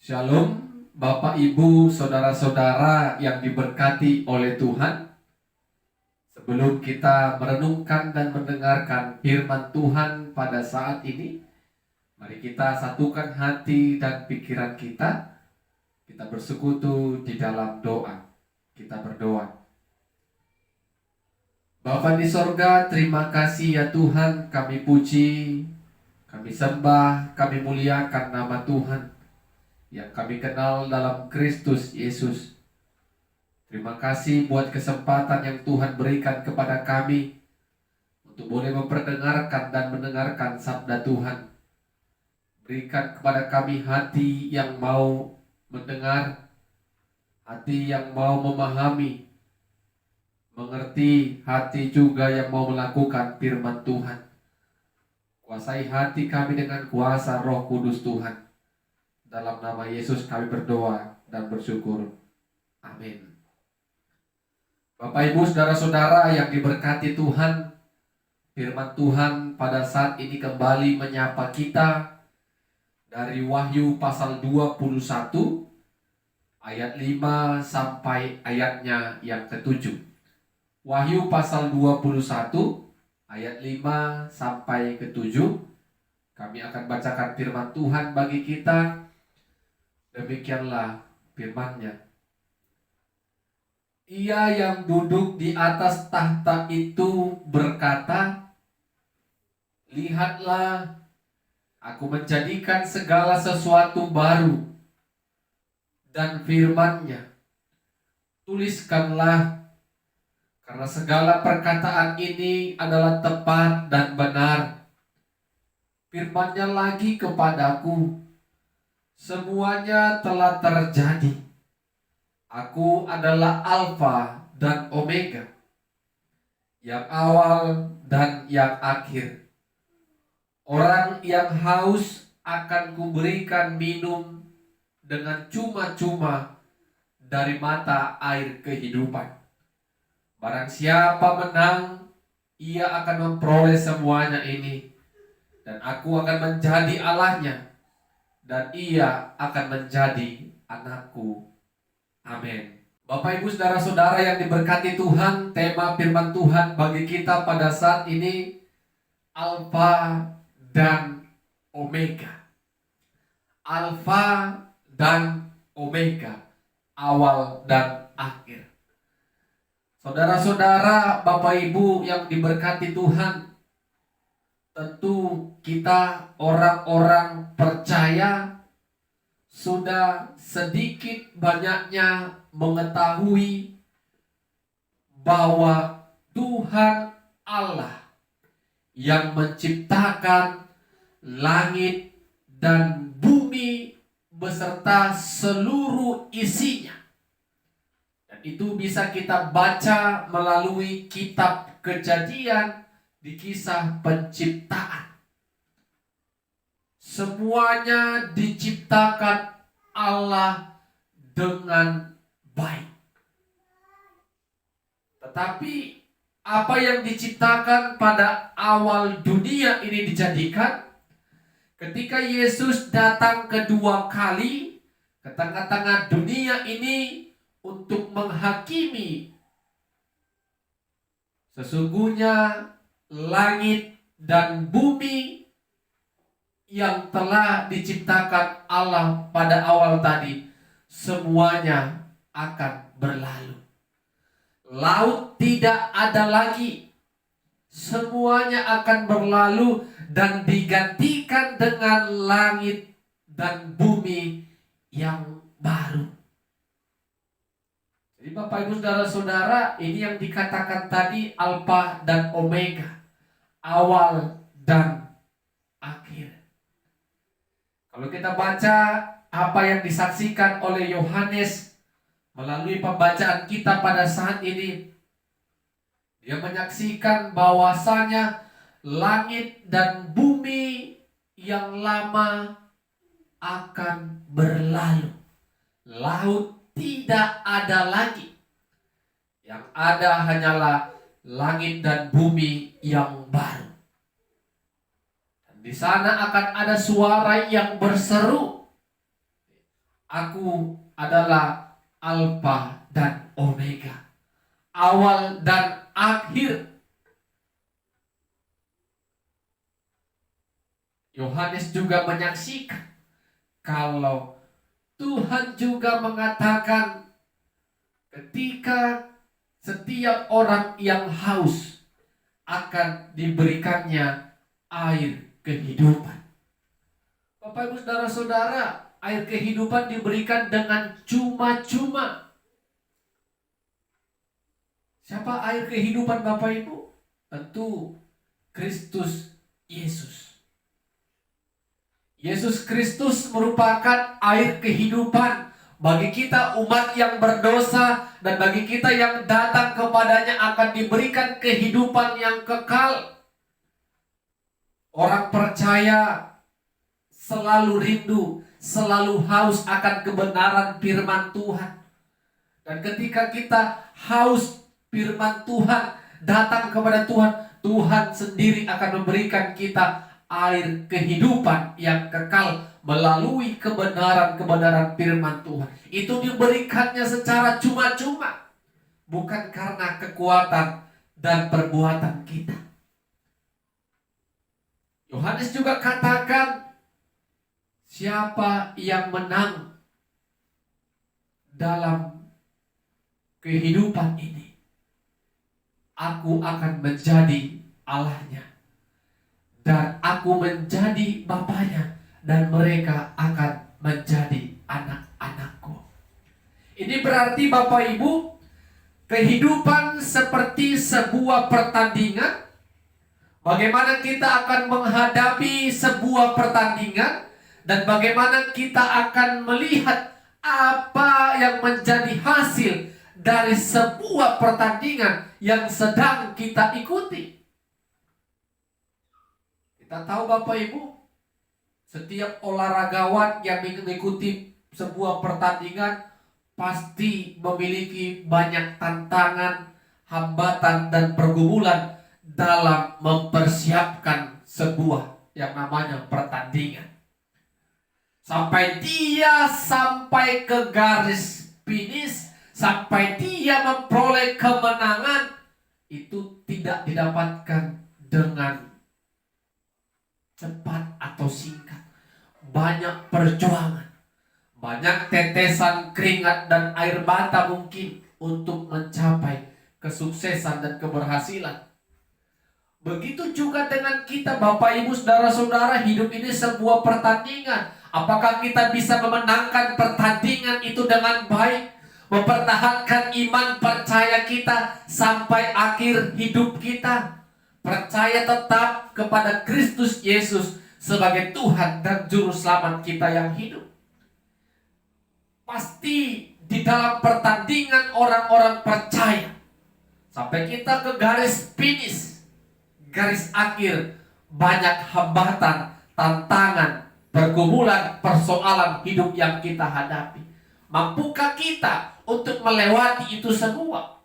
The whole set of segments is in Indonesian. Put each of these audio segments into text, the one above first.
Shalom, Bapak, Ibu, saudara-saudara yang diberkati oleh Tuhan. Sebelum kita merenungkan dan mendengarkan firman Tuhan pada saat ini, mari kita satukan hati dan pikiran kita. Kita bersekutu di dalam doa. Kita berdoa. Bapa di sorga, terima kasih ya Tuhan, kami puji, kami sembah, kami muliakan nama Tuhan yang kami kenal dalam Kristus Yesus. Terima kasih buat kesempatan yang Tuhan berikan kepada kami untuk boleh memperdengarkan dan mendengarkan sabda Tuhan. Berikan kepada kami hati yang mau mendengar, hati yang mau memahami, mengerti, hati juga yang mau melakukan firman Tuhan. Kuasai hati kami dengan kuasa Roh Kudus Tuhan. Dalam nama Yesus kami berdoa dan bersyukur. Amin. Bapak, Ibu, saudara-saudara yang diberkati Tuhan, firman Tuhan pada saat ini kembali menyapa kita dari Wahyu pasal 21 ayat 5 sampai ayatnya yang ke-7. Wahyu pasal 21 ayat 5 sampai ke-7. Kami akan bacakan firman Tuhan bagi kita. Demikianlah firman-Nya. Ia yang duduk di atas tahta itu berkata, "Lihatlah, aku menjadikan segala sesuatu baru." Dan firman-Nya, "Tuliskanlah, karena segala perkataan ini adalah tepat dan benar." Firman-Nya lagi kepadaku, "Semuanya telah terjadi. Aku adalah Alfa dan Omega, yang awal dan yang akhir. Orang yang haus akan kuberikan minum dengan cuma-cuma dari mata air kehidupan. Barang siapa menang, ia akan memperoleh semuanya ini, dan aku akan menjadi Allahnya, dan ia akan menjadi anakku." Amin. Bapak, Ibu, saudara-saudara yang diberkati Tuhan, tema firman Tuhan bagi kita pada saat ini Alfa dan Omega. Alfa dan Omega, awal dan akhir. Saudara-saudara, Bapak, Ibu yang diberkati Tuhan, tentu kita orang-orang percaya sudah sedikit banyaknya mengetahui bahwa Tuhan Allah yang menciptakan langit dan bumi beserta seluruh isinya. Dan itu bisa kita baca melalui kitab Kejadian di kisah penciptaan. Semuanya diciptakan Allah dengan baik. Tetapi apa yang diciptakan pada awal dunia ini dijadikan, ketika Yesus datang kedua kali ke tengah-tengah dunia ini untuk menghakimi, sesungguhnya langit dan bumi yang telah diciptakan Allah pada awal tadi, semuanya akan berlalu. Laut tidak ada lagi. Semuanya akan berlalu dan digantikan dengan langit dan bumi yang baru. Jadi Bapak, Ibu, saudara-saudara, ini yang dikatakan tadi Alfa dan Omega, awal dan akhir. Kalau kita baca apa yang disaksikan oleh Yohanes melalui pembacaan kita pada saat ini, dia menyaksikan bahwasanya langit dan bumi yang lama akan berlalu. Laut tidak ada lagi. Yang ada hanyalah langit dan bumi yang baru. Di sana akan ada suara yang berseru, Aku adalah Alfa dan Omega, awal dan akhir. Yohanes juga menyaksikan kalau Tuhan juga mengatakan ketika setiap orang yang haus akan diberikannya air kehidupan. Bapak Ibu Saudara-saudara, air kehidupan diberikan dengan cuma-cuma. Siapa air kehidupan Bapak Ibu? Tentu Kristus Yesus. Yesus Kristus merupakan air kehidupan bagi kita umat yang berdosa, dan bagi kita yang datang kepadanya akan diberikan kehidupan yang kekal. Orang percaya selalu rindu, selalu haus akan kebenaran firman Tuhan. Dan ketika kita haus firman Tuhan, datang kepada Tuhan, Tuhan sendiri akan memberikan kita air kehidupan yang kekal melalui kebenaran-kebenaran firman Tuhan. Itu diberikannya secara cuma-cuma, bukan karena kekuatan dan perbuatan kita. Yohanes juga katakan, siapa yang menang dalam kehidupan ini, aku akan menjadi Allahnya, dan aku menjadi Bapaknya, dan mereka akan menjadi anak-anakku. Ini berarti Bapak Ibu, kehidupan seperti sebuah pertandingan. Bagaimana kita akan menghadapi sebuah pertandingan, dan bagaimana kita akan melihat apa yang menjadi hasil dari sebuah pertandingan yang sedang kita ikuti. Kita tahu Bapak Ibu, setiap olahragawan yang mengikuti sebuah pertandingan pasti memiliki banyak tantangan, hambatan, dan pergumulan dalam mempersiapkan sebuah yang namanya pertandingan. Sampai ke garis finish, sampai dia memperoleh kemenangan, itu tidak didapatkan dengan cepat atau singkat. Banyak perjuangan, banyak tetesan keringat dan air mata mungkin untuk mencapai kesuksesan dan keberhasilan. Begitu juga dengan kita Bapak Ibu Saudara-saudara, hidup ini sebuah pertandingan. Apakah kita bisa memenangkan pertandingan itu dengan baik, mempertahankan iman percaya kita sampai akhir hidup kita, percaya tetap kepada Kristus Yesus sebagai Tuhan dan Juru Selamat kita yang hidup? Pasti di dalam pertandingan orang-orang percaya, sampai kita ke garis finish, garis akhir, banyak hambatan, tantangan, pergumulan, persoalan hidup yang kita hadapi. Mampukah kita untuk melewati itu semua?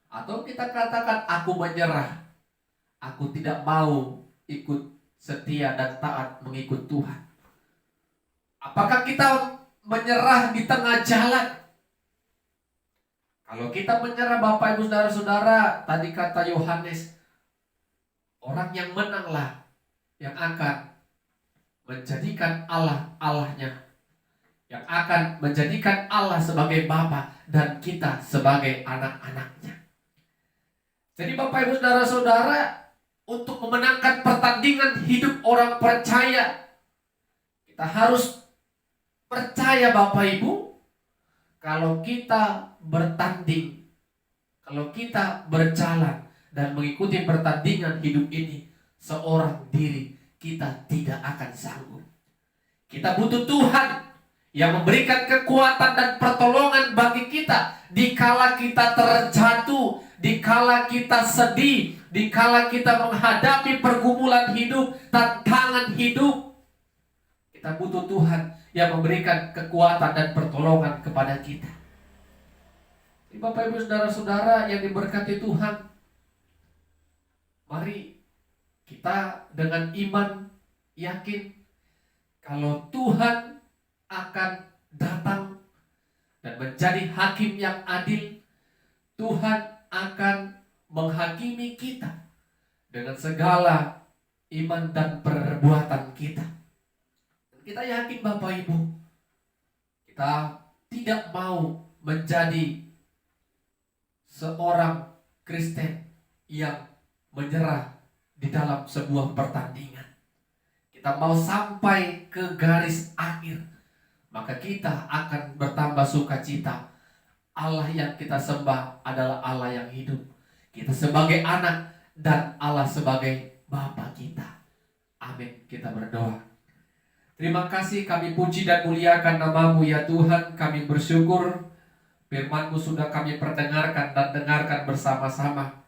Atau kita katakan, aku menyerah, aku tidak mau ikut setia dan taat mengikut Tuhan? Apakah kita menyerah di tengah jalan? Kalau kita menyerah Bapak Ibu Saudara-saudara, tadi kata Yohanes, orang yang menanglah yang akan menjadikan Allah Allahnya, yang akan menjadikan Allah sebagai Bapa dan kita sebagai anak-anaknya. Jadi Bapak Ibu Saudara-saudara, untuk memenangkan pertandingan hidup orang percaya, kita harus percaya Bapak Ibu, kalau kita bertanding, kalau kita berjalan dan mengikuti pertandingan hidup ini seorang diri, kita tidak akan sanggup. Kita butuh Tuhan yang memberikan kekuatan dan pertolongan bagi kita dikala kita terjatuh, dikala kita sedih, dikala kita menghadapi pergumulan hidup, tantangan hidup. Kita butuh Tuhan yang memberikan kekuatan dan pertolongan kepada kita. Bapak Ibu Saudara-saudara yang diberkati Tuhan, mari kita dengan iman yakin kalau Tuhan akan datang dan menjadi hakim yang adil, Tuhan akan menghakimi kita dengan segala iman dan perbuatan kita. Dan kita yakin Bapak Ibu, kita tidak mau menjadi seorang Kristen yang menyerah di dalam sebuah pertandingan. Kita mau sampai ke garis akhir, maka kita akan bertambah sukacita. Allah yang kita sembah adalah Allah yang hidup. Kita sebagai anak dan Allah sebagai Bapa kita. Amin. Kita berdoa. Terima kasih, kami puji dan muliakan nama-Mu ya Tuhan. Kami bersyukur firman-Mu sudah kami perdengarkan dan dengarkan bersama-sama.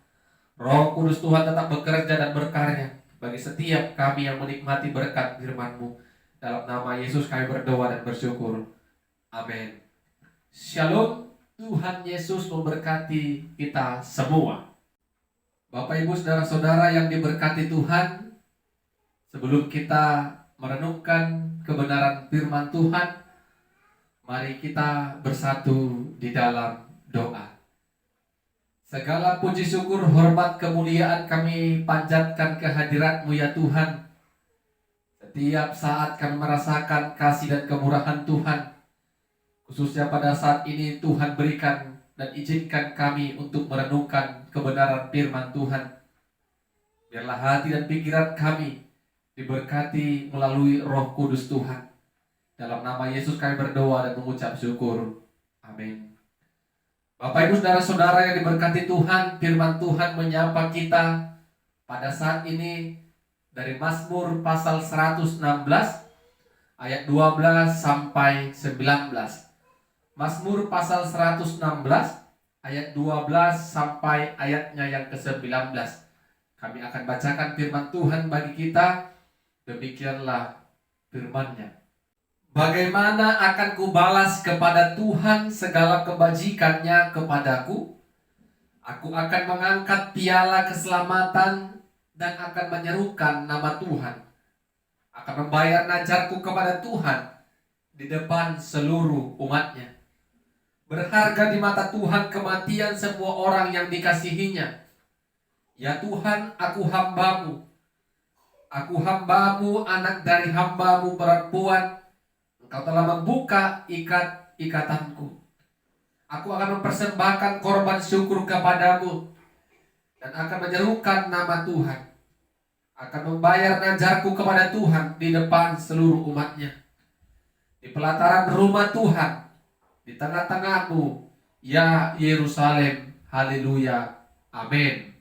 Roh Kudus Tuhan tetap bekerja dan berkarya bagi setiap kami yang menikmati berkat firman-Mu. Dalam nama Yesus kami berdoa dan bersyukur. Amin. Shalom. Tuhan Yesus memberkati kita semua. Bapak Ibu saudara-saudara yang diberkati Tuhan, sebelum kita merenungkan kebenaran firman Tuhan, mari kita bersatu di dalam doa. Segala puji syukur, hormat, kemuliaan kami panjatkan kehadirat-Mu ya Tuhan. Setiap saat kami merasakan kasih dan kemurahan Tuhan. Khususnya pada saat ini Tuhan berikan dan izinkan kami untuk merenungkan kebenaran firman Tuhan. Biarlah hati dan pikiran kami diberkati melalui Roh Kudus Tuhan. Dalam nama Yesus kami berdoa dan mengucap syukur. Amin. Bapak Ibu saudara-saudara yang diberkati Tuhan, firman Tuhan menyapa kita pada saat ini dari Mazmur pasal 116 ayat 12 sampai 19. Mazmur pasal 116 ayat 12 sampai ayatnya yang ke-19. Kami akan bacakan firman Tuhan bagi kita. Demikianlah firman-Nya. Bagaimana akan kubalas kepada Tuhan segala kebajikan-Nya kepadaku? Aku akan mengangkat piala keselamatan dan akan menyerukan nama Tuhan. Akan membayar najarku kepada Tuhan di depan seluruh umat-Nya. Berharga di mata Tuhan kematian semua orang yang dikasihi-Nya. Ya Tuhan, aku hamba-Mu. Aku hamba-Mu, anak dari hamba-Mu perempuan. Engkau telah membuka ikat-ikatanku. Aku akan mempersembahkan korban syukur kepadamu dan akan menyerukan nama Tuhan. Akan membayar najarku kepada Tuhan di depan seluruh umat-Nya. Di pelataran rumah Tuhan, di tengah-tengahmu, ya Yerusalem. Haleluya. Amin.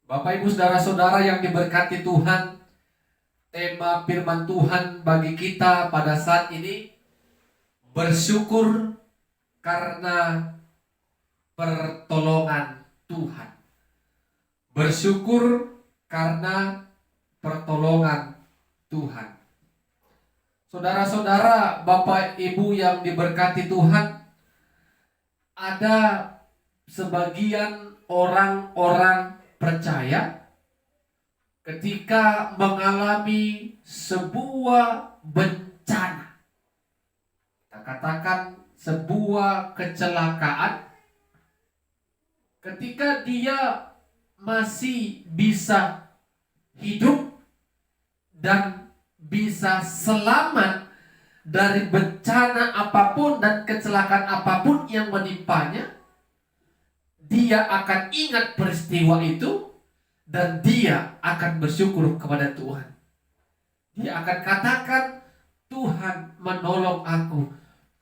Bapak Ibu saudara-saudara yang diberkati Tuhan, tema firman Tuhan bagi kita pada saat ini, bersyukur karena pertolongan Tuhan. Bersyukur karena pertolongan Tuhan. Saudara-saudara, Bapak Ibu yang diberkati Tuhan, ada sebagian orang-orang percaya ketika mengalami sebuah bencana, kita katakan sebuah kecelakaan, ketika dia masih bisa hidup dan bisa selamat dari bencana apapun dan kecelakaan apapun yang menimpanya, dia akan ingat peristiwa itu dan dia akan bersyukur kepada Tuhan. Dia akan katakan, Tuhan menolong aku,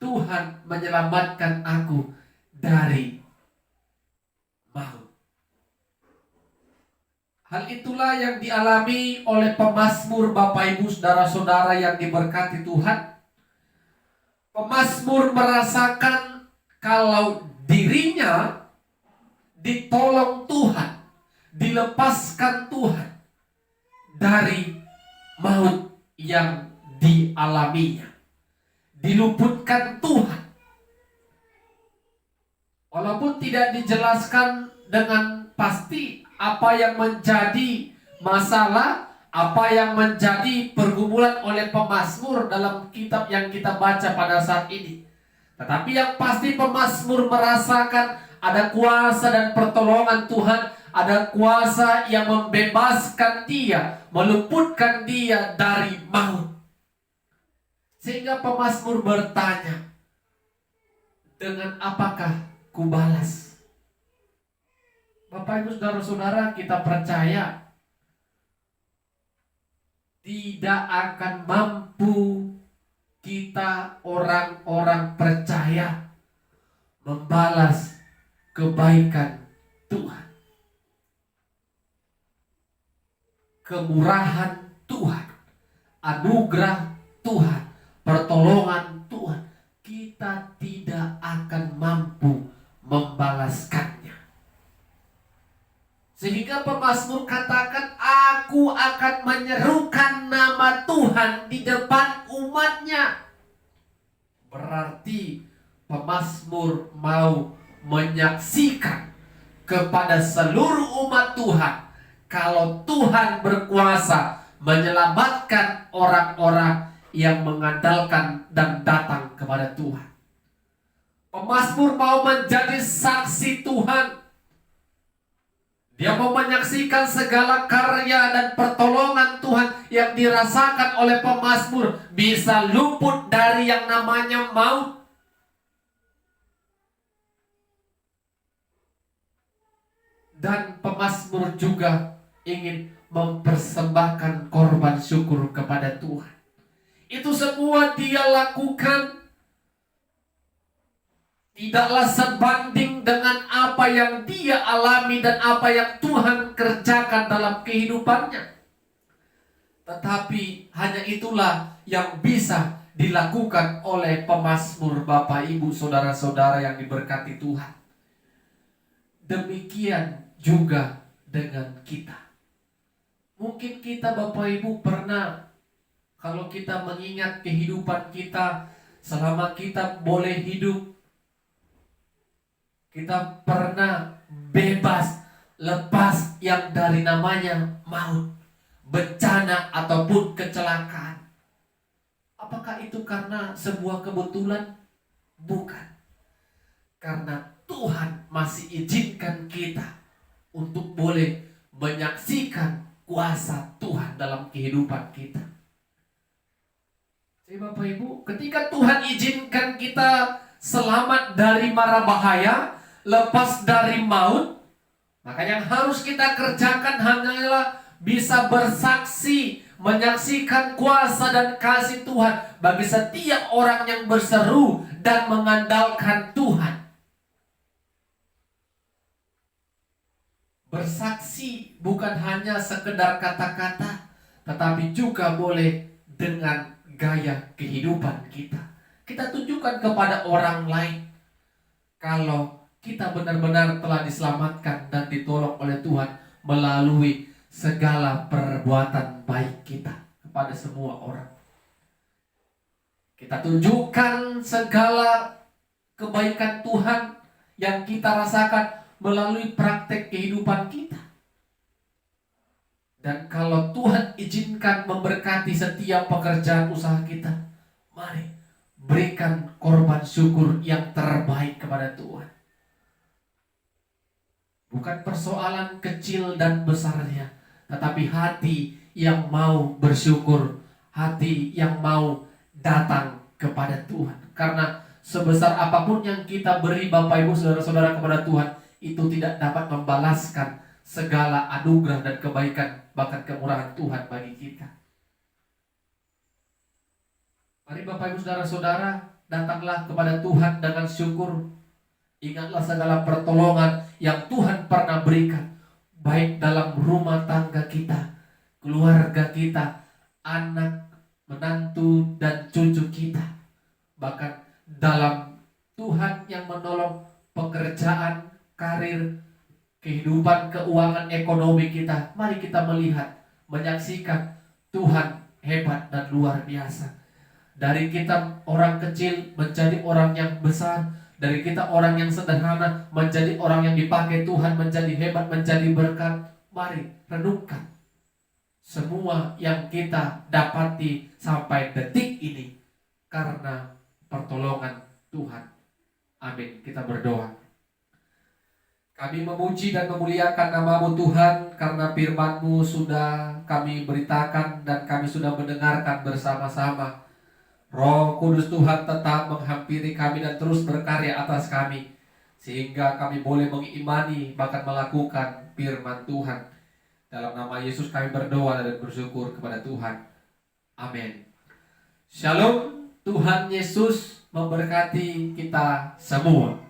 Tuhan menyelamatkan aku dari maut. Hal itulah yang dialami oleh pemazmur Bapak Ibu saudara-saudara yang diberkati Tuhan. Pemazmur merasakan kalau dirinya ditolong Tuhan, dilepaskan Tuhan dari maut yang dialaminya, diluputkan Tuhan. Walaupun tidak dijelaskan dengan pasti apa yang menjadi masalah, apa yang menjadi pergumulan oleh pemazmur dalam kitab yang kita baca pada saat ini. Tetapi yang pasti pemazmur merasakan ada kuasa dan pertolongan Tuhan, ada kuasa yang membebaskan dia, meluputkan dia dari maut. Sehingga pemazmur bertanya, dengan apakah kubalas? Bapak Ibu Saudara-saudara, kita percaya tidak akan mampu kita orang-orang percaya membalas kebaikan Tuhan, kemurahan Tuhan, anugerah Tuhan, pertolongan Tuhan. Kita tidak akan mampu membalaskannya. Sehingga pemazmur katakan, aku akan menyerukan nama Tuhan di depan umatnya. Berarti pemazmur mau menyaksikan kepada seluruh umat Tuhan kalau Tuhan berkuasa menyelamatkan orang-orang yang mengandalkan dan datang kepada Tuhan. Pemazmur mau menjadi saksi Tuhan. Dia mau menyaksikan segala karya dan pertolongan Tuhan yang dirasakan oleh pemazmur bisa luput dari yang namanya maut. Dan pemazmur juga ingin mempersembahkan korban syukur kepada Tuhan. Itu semua dia lakukan tidaklah sebanding dengan apa yang dia alami dan apa yang Tuhan kerjakan dalam kehidupannya. Tetapi hanya itulah yang bisa dilakukan oleh pemazmur, Bapak Ibu Saudara-saudara yang diberkati Tuhan. Demikian juga dengan kita. Mungkin kita Bapak Ibu pernah, kalau kita mengingat kehidupan kita selama kita boleh hidup, kita pernah bebas lepas yang dari namanya maut, bencana ataupun kecelakaan. Apakah itu karena sebuah kebetulan? Bukan. Karena Tuhan masih izinkan kita untuk boleh menyaksikan kuasa Tuhan dalam kehidupan kita. Jadi Bapak Ibu, ketika Tuhan izinkan kita selamat dari mara bahaya, lepas dari maut, maka yang harus kita kerjakan hanyalah bisa bersaksi, menyaksikan kuasa dan kasih Tuhan bagi setiap orang yang berseru dan mengandalkan Tuhan. Bersaksi bukan hanya sekedar kata-kata, tetapi juga boleh dengan gaya kehidupan kita. Kita tunjukkan kepada orang lain kalau kita benar-benar telah diselamatkan dan ditolong oleh Tuhan melalui segala perbuatan baik kita kepada semua orang. Kita tunjukkan segala kebaikan Tuhan yang kita rasakan melalui praktek kehidupan kita. Dan kalau Tuhan izinkan memberkati setiap pekerjaan usaha kita, mari berikan korban syukur yang terbaik kepada Tuhan. Bukan persoalan kecil dan besarnya, tetapi hati yang mau bersyukur, hati yang mau datang kepada Tuhan. Karena sebesar apapun yang kita beri Bapak Ibu Saudara-saudara kepada Tuhan, itu tidak dapat membalaskan segala anugerah dan kebaikan, bahkan kemurahan Tuhan bagi kita. Mari Bapak Ibu Saudara-saudara, datanglah kepada Tuhan dengan syukur. Ingatlah segala pertolongan yang Tuhan pernah berikan, baik dalam rumah tangga kita, keluarga kita, anak, menantu, dan cucu kita. Bahkan dalam Tuhan yang menolong pekerjaan, karir, kehidupan keuangan ekonomi kita. Mari kita melihat, menyaksikan Tuhan hebat dan luar biasa. Dari kita orang kecil menjadi orang yang besar, dari kita orang yang sederhana menjadi orang yang dipakai Tuhan, menjadi hebat, menjadi berkat. Mari renungkan semua yang kita dapati sampai detik ini karena pertolongan Tuhan. Amin. Kita berdoa. Kami memuji dan memuliakan nama-Mu Tuhan, karena firman-Mu sudah kami beritakan dan kami sudah mendengarkan bersama-sama. Roh Kudus Tuhan tetap menghampiri kami dan terus berkarya atas kami, sehingga kami boleh mengimani bahkan melakukan firman Tuhan. Dalam nama Yesus kami berdoa dan bersyukur kepada Tuhan. Amin. Shalom. Tuhan Yesus memberkati kita semua.